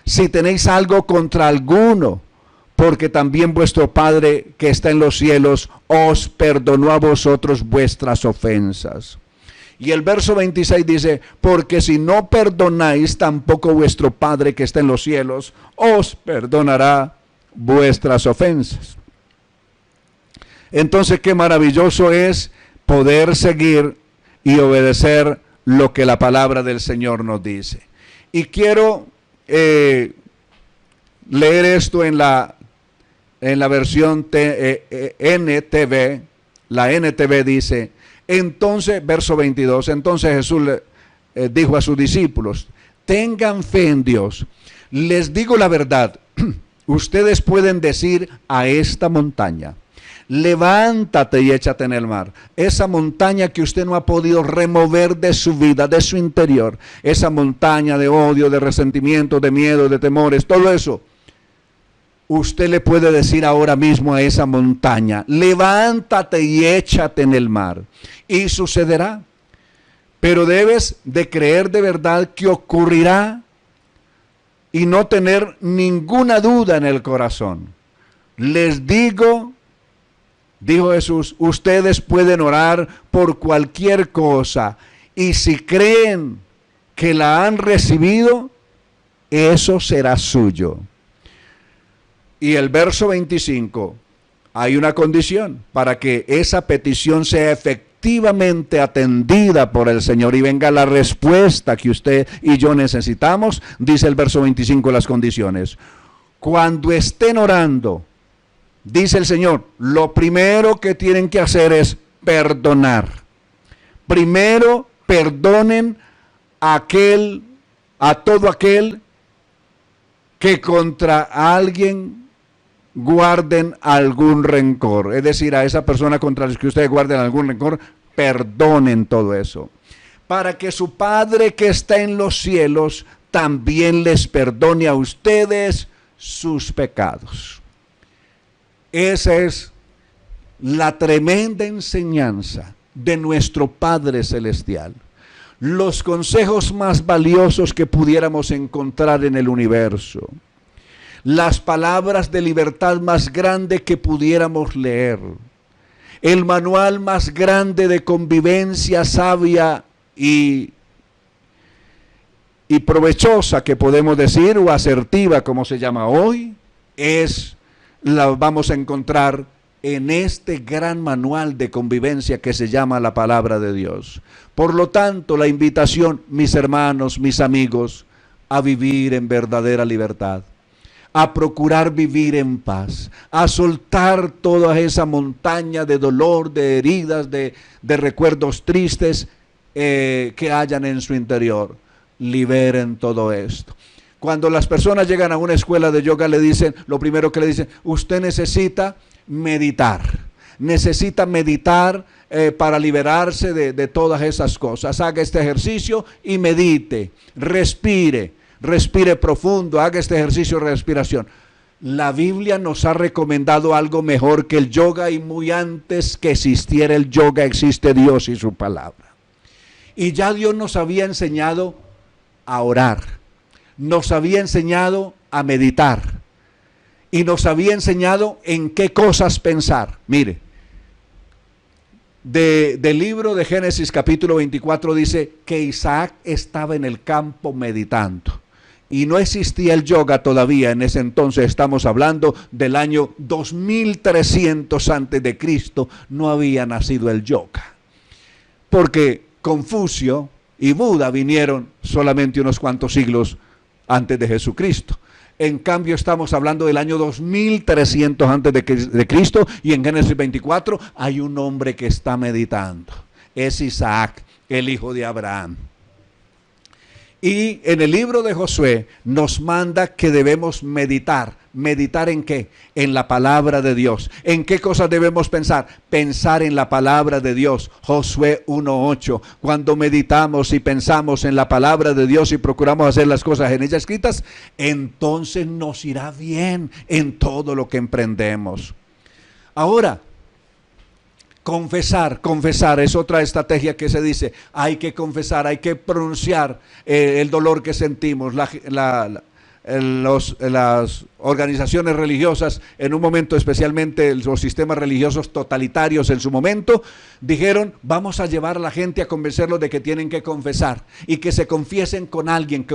si tenéis algo contra alguno, porque también vuestro Padre que está en los cielos os perdonó a vosotros vuestras ofensas. Y el verso 26 dice: porque si no perdonáis, tampoco vuestro Padre que está en los cielos os perdonará vuestras ofensas. Entonces, qué maravilloso es poder seguir y obedecer lo que la palabra del Señor nos dice. Y quiero leer esto en la versión NTV. La NTV dice: entonces, verso 22, entonces Jesús dijo a sus discípulos: tengan fe en Dios. Les digo la verdad, ustedes pueden decir a esta montaña: levántate y échate en el mar. Esa montaña que usted no ha podido remover de su vida, de su interior, esa montaña de odio, de resentimiento, de miedo, de temores, todo eso, usted le puede decir ahora mismo a esa montaña: levántate y échate en el mar, y sucederá. Pero debes de creer de verdad que ocurrirá y no tener ninguna duda en el corazón. Les digo Dijo Jesús, ustedes pueden orar por cualquier cosa y si creen que la han recibido, eso será suyo. Y el verso 25, hay una condición para que esa petición sea efectivamente atendida por el Señor y venga la respuesta que usted y yo necesitamos. Dice el verso 25 las condiciones. Cuando estén orando, dice el Señor, lo primero que tienen que hacer es perdonar. Primero perdonen a todo aquel que contra alguien guarden algún rencor. Es decir, a esa persona contra la que ustedes guarden algún rencor, perdonen todo eso. Para que su Padre que está en los cielos también les perdone a ustedes sus pecados. Esa es la tremenda enseñanza de nuestro Padre Celestial. Los consejos más valiosos que pudiéramos encontrar en el universo. Las palabras de libertad más grande que pudiéramos leer. El manual más grande de convivencia sabia y provechosa que podemos decir, o asertiva como se llama hoy, la vamos a encontrar en este gran manual de convivencia que se llama la palabra de Dios. Por lo tanto, la invitación, mis hermanos, mis amigos, a vivir en verdadera libertad, a procurar vivir en paz, a soltar toda esa montaña de dolor, de heridas, de recuerdos tristes que hayan en su interior. Liberen todo esto. Cuando las personas llegan a una escuela de yoga, le dicen, lo primero que le dicen, usted necesita meditar para liberarse de todas esas cosas. Haga este ejercicio y medite, respire profundo, haga este ejercicio de respiración. La Biblia nos ha recomendado algo mejor que el yoga, y muy antes que existiera el yoga existe Dios y su palabra. Y ya Dios nos había enseñado a orar, nos había enseñado a meditar y nos había enseñado en qué cosas pensar. Mire, del libro de Génesis capítulo 24 dice que Isaac estaba en el campo meditando. Y no existía el yoga todavía en ese entonces, estamos hablando del año 2300 antes de Cristo, no había nacido el yoga. Porque Confucio y Buda vinieron solamente unos cuantos siglos antes de Jesucristo. En cambio estamos hablando del año 2300 antes de Cristo, y en Génesis 24 hay un hombre que está meditando. Es Isaac, el hijo de Abraham. Y en el libro de Josué nos manda que debemos meditar. ¿Meditar en qué? En la palabra de Dios. ¿En qué cosas debemos pensar? Pensar en la palabra de Dios. Josué 1:8. Cuando meditamos y pensamos en la palabra de Dios y procuramos hacer las cosas en ella escritas, entonces nos irá bien en todo lo que emprendemos. Ahora, confesar es otra estrategia que se dice. Hay que confesar, hay que pronunciar el dolor que sentimos. Las organizaciones religiosas en un momento, especialmente los sistemas religiosos totalitarios en su momento, dijeron, vamos a llevar a la gente a convencerlos de que tienen que confesar y que se confiesen con alguien.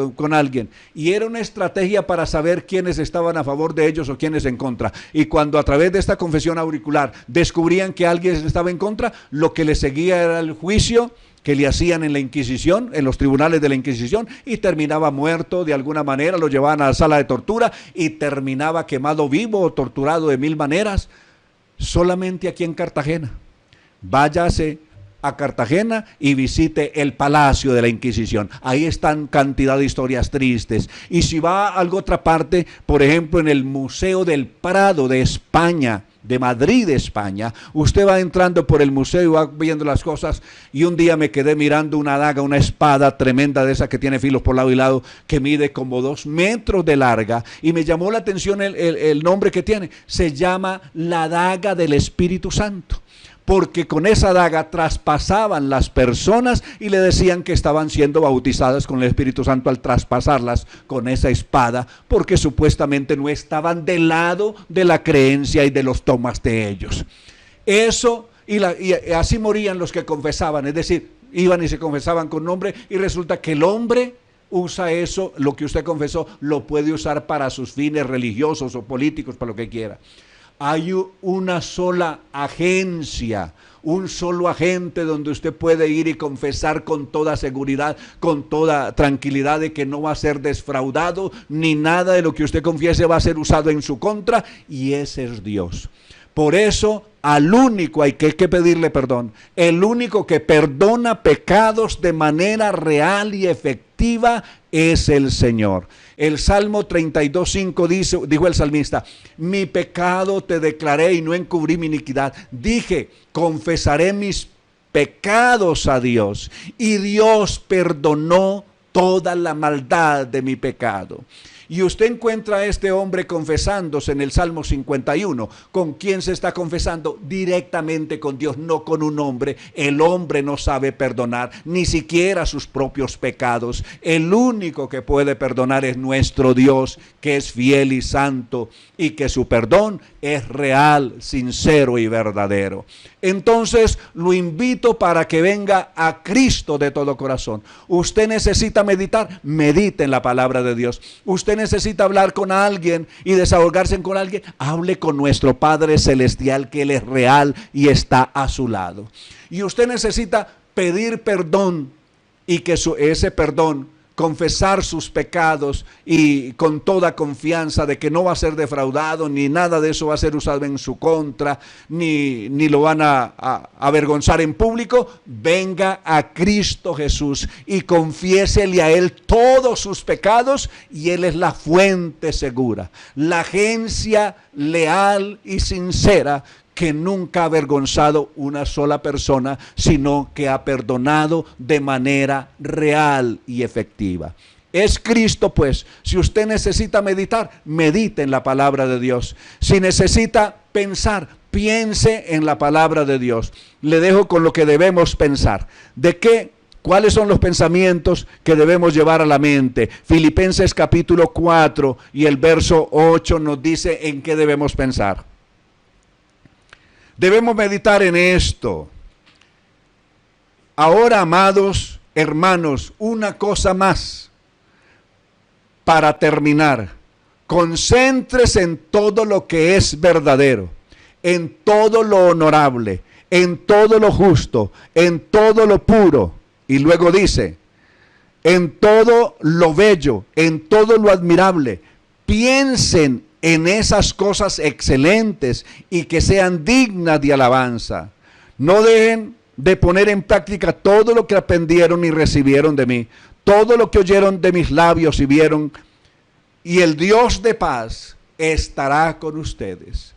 Y era una estrategia para saber quiénes estaban a favor de ellos o quiénes en contra. Y cuando a través de esta confesión auricular descubrían que alguien estaba en contra, lo que le seguía era el juicio que le hacían en la Inquisición, en los tribunales de la Inquisición, y terminaba muerto de alguna manera, lo llevaban a la sala de tortura y terminaba quemado vivo o torturado de 1000 maneras. Solamente aquí en Cartagena. Váyase a Cartagena y visite el Palacio de la Inquisición. Ahí están cantidad de historias tristes. Y si va a alguna otra parte, por ejemplo en el Museo del Prado de España, de Madrid, España, usted va entrando por el museo y va viendo las cosas, y un día me quedé mirando una daga, una espada tremenda de esa que tiene filos por lado y lado, que mide como 2 metros de larga, y me llamó la atención el nombre que tiene. Se llama la daga del Espíritu Santo, porque con esa daga traspasaban las personas y le decían que estaban siendo bautizadas con el Espíritu Santo al traspasarlas con esa espada, porque supuestamente no estaban del lado de la creencia y de los dogmas de ellos. Eso, y así morían los que confesaban, es decir, iban y se confesaban con nombre, y resulta que el hombre usa eso, lo que usted confesó, lo puede usar para sus fines religiosos o políticos, para lo que quiera. Hay una sola agencia, un solo agente donde usted puede ir y confesar con toda seguridad, con toda tranquilidad de que no va a ser defraudado, ni nada de lo que usted confiese va a ser usado en su contra, y ese es Dios. Por eso al único hay que pedirle perdón. El único que perdona pecados de manera real y efectiva es el Señor. El Salmo 32:5 dijo el salmista: mi pecado te declaré y no encubrí mi iniquidad. Dije, confesaré mis pecados a Dios, y Dios perdonó toda la maldad de mi pecado. Y usted encuentra a este hombre confesándose en el Salmo 51. ¿Con quién se está confesando? Directamente con Dios, no con un hombre. El hombre no sabe perdonar, ni siquiera sus propios pecados. El único que puede perdonar es nuestro Dios, que es fiel y santo, y que su perdón es real, sincero y verdadero. Entonces lo invito para que venga a Cristo de todo corazón. Usted necesita meditar, medite en la palabra de Dios. Usted necesita hablar con alguien y desahogarse con alguien, hable con nuestro Padre Celestial, que Él es real y está a su lado. Y usted necesita pedir perdón, y que ese perdón, confesar sus pecados, y con toda confianza de que no va a ser defraudado, ni nada de eso va a ser usado en su contra, ni lo van a avergonzar en público. Venga a Cristo Jesús y confiésele a Él todos sus pecados, y Él es la fuente segura, la agencia leal y sincera, que nunca ha avergonzado una sola persona, sino que ha perdonado de manera real y efectiva. Es Cristo, pues. Si usted necesita meditar, medite en la palabra de Dios. Si necesita pensar, piense en la palabra de Dios. Le dejo con lo que debemos pensar. ¿Cuáles son los pensamientos que debemos llevar a la mente? Filipenses capítulo 4 y el verso 8 nos dice en qué debemos pensar. Debemos meditar en esto. Ahora, amados hermanos, una cosa más para terminar. Concéntrese en todo lo que es verdadero, en todo lo honorable, en todo lo justo, en todo lo puro. Y luego dice, en todo lo bello, en todo lo admirable. Piensen en esas cosas excelentes y que sean dignas de alabanza. No dejen de poner en práctica todo lo que aprendieron y recibieron de mí, todo lo que oyeron de mis labios y vieron, y el Dios de paz estará con ustedes.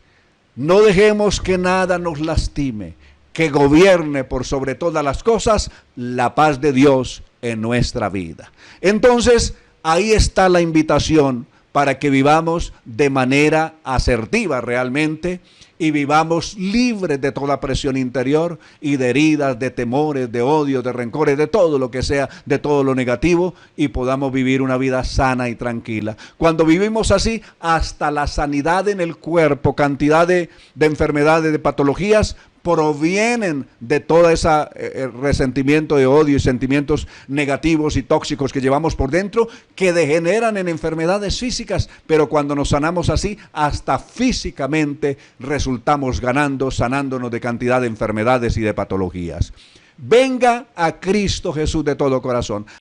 No dejemos que nada nos lastime, que gobierne por sobre todas las cosas la paz de Dios en nuestra vida. Entonces, ahí está la invitación para que vivamos de manera asertiva realmente, y vivamos libres de toda presión interior y de heridas, de temores, de odios, de rencores, de todo lo que sea, de todo lo negativo, y podamos vivir una vida sana y tranquila. Cuando vivimos así, hasta la sanidad en el cuerpo, cantidad de enfermedades, de patologías, provienen de todo ese resentimiento, de odio y sentimientos negativos y tóxicos que llevamos por dentro, que degeneran en enfermedades físicas. Pero cuando nos sanamos así, hasta físicamente resultamos ganando, sanándonos de cantidad de enfermedades y de patologías. Venga a Cristo Jesús de todo corazón.